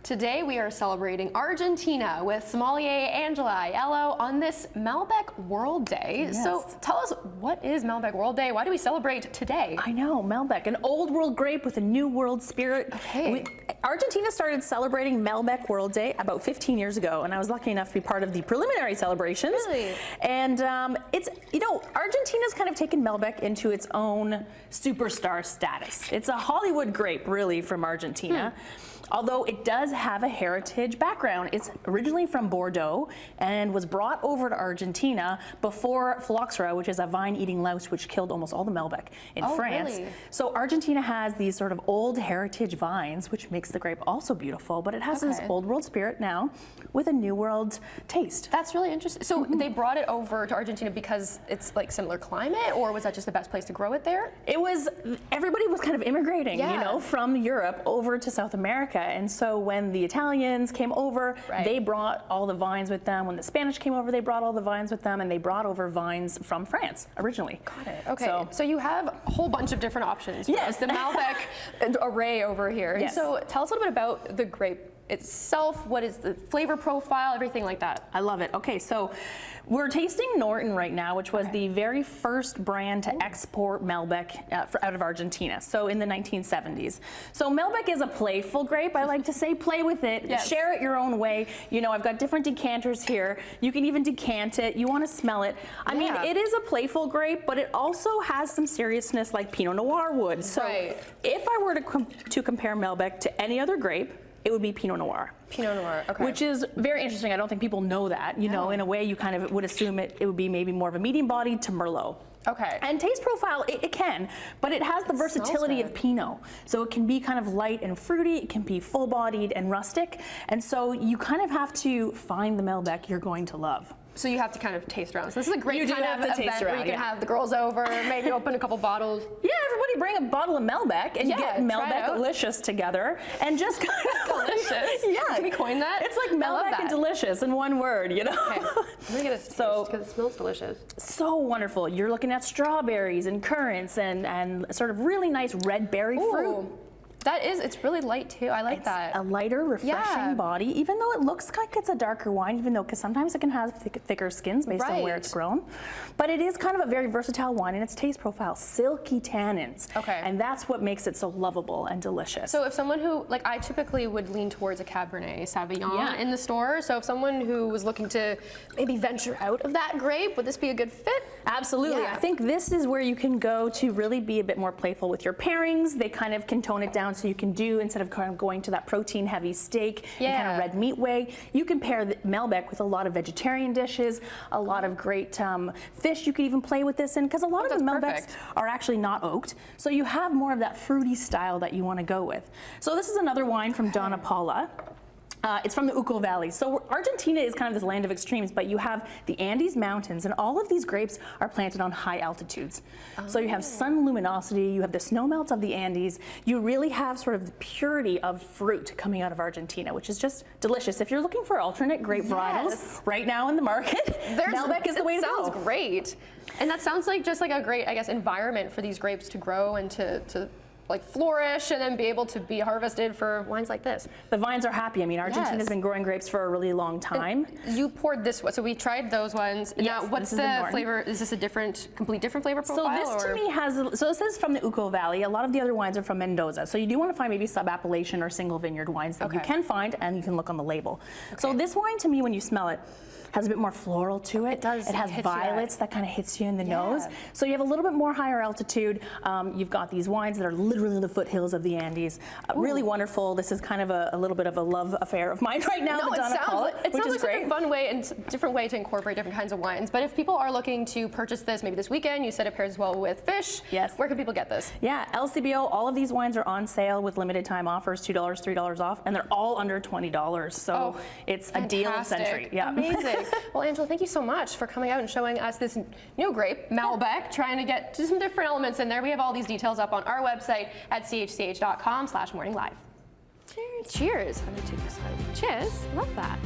Today we are celebrating Argentina with sommelier Angela Aiello on this Malbec World Day. Yes. So tell us, what is Malbec World Day? Why do we celebrate today? I know, Malbec, an old world grape with a new world spirit. Okay. Argentina started celebrating Malbec World Day about 15 years ago, and I was lucky enough to be part of the preliminary celebrations. Really? And it's, Argentina's kind of taken Malbec into its own superstar status. It's a Hollywood grape, really, from Argentina. Although it does have a heritage background. It's originally from Bordeaux and was brought over to Argentina before phylloxera, which is a vine-eating louse which killed almost all the Malbec in France. Really? So Argentina has these sort of old heritage vines, which makes the grape also beautiful, but it has this old world spirit now with a new world taste. That's really interesting. So they brought it over to Argentina because it's like similar climate, or was that just the best place to grow it there? It was, everybody was kind of immigrating, from Europe over to South America. And so when the Italians came over, they brought all the vines with them. When the Spanish came over, they brought all the vines with them, and they brought over vines from France originally. Got it. Okay. So you have a whole bunch of different options. Yes. The Malbec array over here. Yes. So tell us a little bit about the grape itself. What is the flavor profile, everything like that? I love it. Okay, so we're tasting Norton right now, which was the very first brand to export Malbec out of Argentina, so in the 1970s. So Malbec is a playful grape. I like to say play with it, share it your own way. I've got different decanters here. You can even decant it. You want to smell it. I mean, it is a playful grape, but it also has some seriousness like Pinot Noir would. So if I were to compare Malbec to any other grape, it would be Pinot Noir. Pinot Noir, okay. Which is very interesting. I don't think people know that. In a way, you kind of would assume it would be maybe more of a medium-bodied to Merlot. Okay. And taste profile, it can, but it has the versatility of Pinot. So it can be kind of light and fruity, it can be full-bodied and rustic, and so you kind of have to find the Malbec you're going to love. So you have to kind of taste around. So this is a great kind of event where you can have the girls over, maybe open a couple bottles. Yeah, everybody bring a bottle of Malbec and you get Malbec Delicious together and just kind of delicious. Yeah. Can we coin that? It's like Malbec and delicious in one word, Okay. I'm gonna get a taste because it smells delicious. So wonderful. You're looking at strawberries and currants and sort of really nice red berry fruit. It's really light too. I like that. A lighter, refreshing body, even though it looks like it's a darker wine, because sometimes it can have thicker skins based on where it's grown. But it is kind of a very versatile wine in its taste profile, silky tannins. Okay. And that's what makes it so lovable and delicious. So if someone who, I typically would lean towards a Cabernet Sauvignon in the store. So if someone who was looking to maybe venture out of that grape, would this be a good fit? Absolutely. I think this is where you can go to really be a bit more playful with your pairings. They kind of can tone it down. So you can do, instead of kind of going to that protein heavy steak and kind of red meat way, you can pair the Malbec with a lot of vegetarian dishes, a lot of great fish you could even play with this in, because a lot of the Malbecs are actually not oaked. So you have more of that fruity style that you want to go with. So this is another wine from Donna Paula. It's from the Uco Valley. So Argentina is kind of this land of extremes, but you have the Andes Mountains, and all of these grapes are planted on high altitudes. So you have sun luminosity, you have the snowmelt of the Andes, you really have sort of the purity of fruit coming out of Argentina, which is just delicious. If you're looking for alternate grape varietals right now in the market, Malbec is the way to go. Sounds great. And that sounds like just like a great, I guess, environment for these grapes to grow and to flourish and then be able to be harvested for wines like this. The vines are happy. I mean, Argentina's been growing grapes for a really long time. And you poured this one, so we tried those ones. Now, what's the flavor? Is this a complete different flavor profile? So this to me has, so this is from the Uco Valley. A lot of the other wines are from Mendoza. So you do want to find maybe sub-appellation or single vineyard wines that you can find, and you can look on the label. So this wine to me, when you smell it, has a bit more floral to it. It does. It has violets that kind of hits you in the nose. So you have a little bit more higher altitude. You've got these wines that are literally in the foothills of the Andes. Really wonderful. This is kind of a little bit of a love affair of mine right now. No, it sounds like a fun way and different way to incorporate different kinds of wines. But if people are looking to purchase this maybe this weekend, you said it pairs well with fish. Yes. Where can people get this? Yeah, LCBO, all of these wines are on sale with limited time offers, $2, $3 off, and they're all under $20. So it's a deal of the century. Yeah. Amazing. Well, Angela, thank you so much for coming out and showing us this new grape, Malbec, trying to get to some different elements in there. We have all these details up on our website at chch.com/morninglive. Cheers. Cheers. I'm going to take this one. Cheers. Love that.